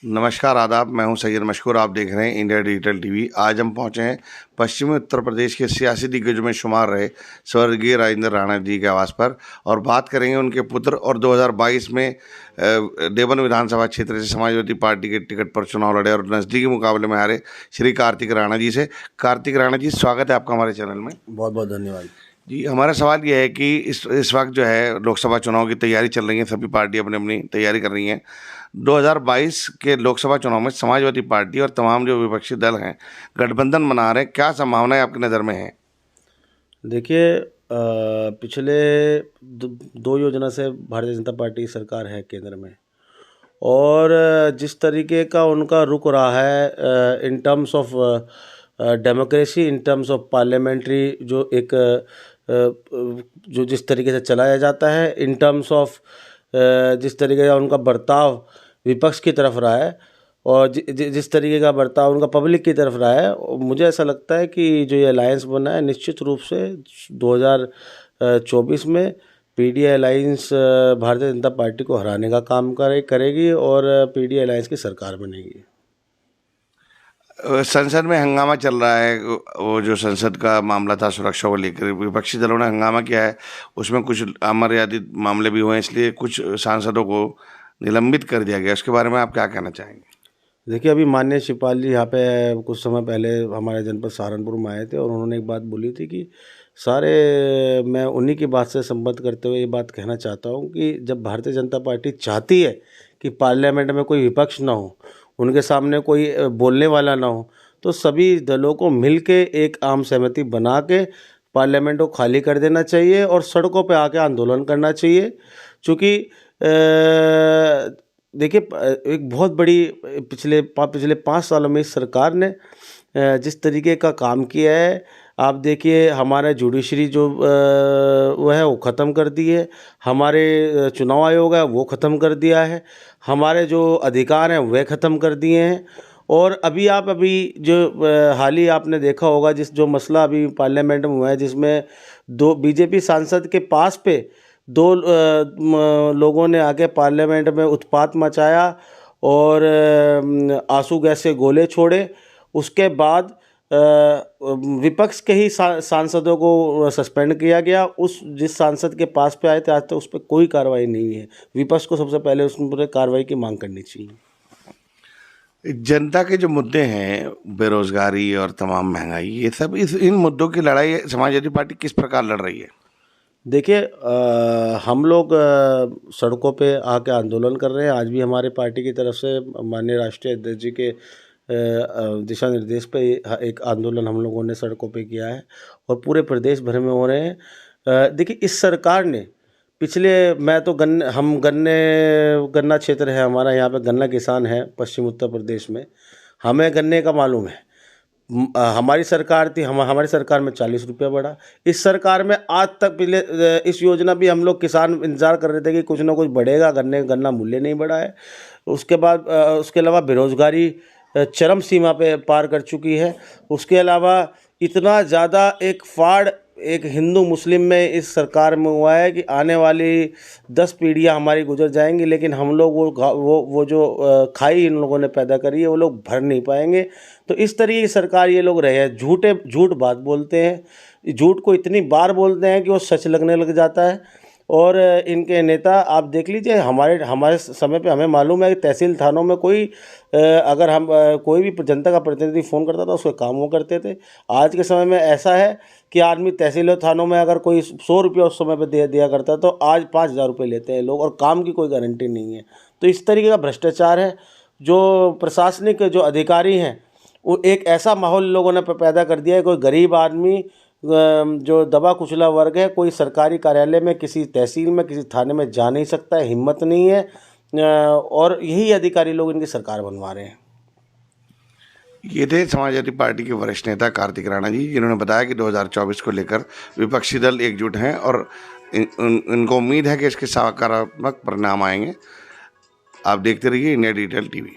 नमस्कार आदाब, मैं हूं सैयद मशकूर। आप देख रहे हैं इंडिया डिजिटल टीवी। आज हम पहुंचे हैं पश्चिमी उत्तर प्रदेश के सियासी दिग्गजों में शुमार रहे स्वर्गीय राजेंद्र राणा जी के आवास पर और बात करेंगे उनके पुत्र और 2022 में देवन विधानसभा क्षेत्र से समाजवादी पार्टी के टिकट पर चुनाव लड़े और नज़दीकी मुकाबले में हारे श्री कार्तिक राणा जी से। कार्तिक राणा जी, स्वागत है आपका हमारे चैनल में। बहुत बहुत धन्यवाद जी, हमारा सवाल यह है कि इस वक्त जो है लोकसभा चुनाव की तैयारी चल रही है, सभी पार्टी अपनी अपनी तैयारी कर रही हैं। 2022 के लोकसभा चुनाव में समाजवादी पार्टी और तमाम जो विपक्षी दल हैं गठबंधन बना रहे हैं, क्या संभावनाएं आपकी नज़र में हैं? देखिए, पिछले दो योजना से भारतीय जनता पार्टी की सरकार है केंद्र में, और जिस तरीके का उनका रुख रहा है in terms of democracy, in terms of parliamentary, जो एक जो जिस तरीके से चलाया जाता है, इन टर्म्स ऑफ जिस तरीके का उनका बर्ताव विपक्ष की तरफ रहा है, और जिस तरीके का बर्ताव उनका पब्लिक की तरफ रहा है, मुझे ऐसा लगता है कि जो ये अलायंस बना है, निश्चित रूप से 2024 में PDA alliance Bharatiya Janata party को हराने का काम करेगी और पीडीए अलायंस की सरकार बनेगी। संसद में हंगामा चल रहा है, वो जो संसद का मामला था सुरक्षा को लेकर, विपक्षी दलों ने हंगामा किया है, उसमें कुछ अमर्यादित मामले भी हुए हैं, इसलिए कुछ सांसदों को निलंबित कर दिया गया। उसके बारे में आप क्या कहना चाहेंगे? देखिए, अभी माननीय शिवपाल जी यहाँ पे कुछ समय पहले हमारे जनपद सहारनपुर में आए थे और उन्होंने एक बात बोली थी कि मैं उन्हीं की बात से संबद्ध करते हुए ये बात कहना चाहता हूँ कि जब भारतीय जनता पार्टी चाहती है कि पार्लियामेंट में कोई विपक्ष ना हो, उनके सामने कोई बोलने वाला ना हो, तो सभी दलों को मिल के एक आम सहमति बना के पार्लियामेंट को खाली कर देना चाहिए और सड़कों पे आके आंदोलन करना चाहिए। चूँकि देखिए, एक बहुत बड़ी पिछले 5 सालों में इस सरकार ने जिस तरीके का काम किया है, आप देखिए, हमारा जुडिशरी जो वो है वो ख़त्म कर दी है, हमारे चुनाव आयोग है वो ख़त्म कर दिया है, हमारे जो अधिकार हैं वह ख़त्म कर दिए हैं। और अभी जो हाल ही आपने देखा होगा, जो मसला अभी पार्लियामेंट में हुआ है, जिसमें 2 बीजेपी सांसद के पास पे 2 लोगों ने आके पार्लियामेंट में उत्पात मचाया और आंसू गैस के गोले छोड़े। उसके बाद विपक्ष के ही सांसदों को सस्पेंड किया गया। जिस सांसद के पास पे आए थे, आज तक उस पर कोई कार्रवाई नहीं है। विपक्ष को सबसे पहले उस पर कार्रवाई की मांग करनी चाहिए। जनता के जो मुद्दे हैं, बेरोजगारी और तमाम महंगाई, ये सब इन मुद्दों की लड़ाई समाजवादी पार्टी किस प्रकार लड़ रही है? देखिए, हम लोग सड़कों पे आके आंदोलन कर रहे हैं। आज भी हमारे पार्टी की तरफ से माननीय राष्ट्रीय अध्यक्ष जी के दिशा निर्देश पे एक आंदोलन हम लोगों ने सड़कों पे किया है और पूरे प्रदेश भर में हो रहे हैं। देखिए, इस सरकार ने मैं तो गन्ना क्षेत्र है हमारा, यहाँ पे गन्ना किसान है पश्चिम उत्तर प्रदेश में, हमें गन्ने का मालूम है। हमारी सरकार थी, हमारी सरकार में 40 रुपया बढ़ा। इस सरकार में आज तक इस योजना भी हम लोग किसान इंतज़ार कर रहे थे कि कुछ ना कुछ बढ़ेगा, गन्ना मूल्य नहीं बढ़ा है। उसके अलावा बेरोज़गारी चरम सीमा पे पार कर चुकी है। उसके अलावा इतना ज़्यादा एक हिंदू मुस्लिम में इस सरकार में हुआ है कि आने वाली 10 पीढ़ियाँ हमारी गुजर जाएंगी, लेकिन हम लोग वो जो खाई इन लोगों ने पैदा करी है वो लोग भर नहीं पाएंगे। तो इस तरीके की सरकार ये लोग रहे हैं। झूठ बात बोलते हैं, झूठ को इतनी बार बोलते हैं कि वो सच लगने लग जाता है। और इनके नेता आप देख लीजिए, हमारे समय पे हमें मालूम है कि तहसील थानों में अगर हम कोई भी जनता का प्रतिनिधि फ़ोन करता था, उसके काम वो करते थे। आज के समय में ऐसा है कि आदमी तहसील थानों में अगर कोई 100 रुपया उस समय पे दे दिया करता, तो आज 5000 रुपये लेते हैं लोग, और काम की कोई गारंटी नहीं है। तो इस तरीके का भ्रष्टाचार है। जो प्रशासनिक जो अधिकारी हैं, वो एक ऐसा माहौल लोगों ने पैदा कर दिया है। कोई गरीब आदमी, जो दबा कुचला वर्ग है, कोई सरकारी कार्यालय में, किसी तहसील में, किसी थाने में जा नहीं सकता है, हिम्मत नहीं है, और यही अधिकारी लोग इनकी सरकार बनवा रहे हैं। ये थे समाजवादी पार्टी के वरिष्ठ नेता कार्तिक राणा जी, जिन्होंने बताया कि 2024 को लेकर विपक्षी दल एकजुट हैं और इनको उम्मीद है कि इसके सकारात्मक परिणाम आएंगे। आप देखते रहिए इंडिया डिजिटल टीवी।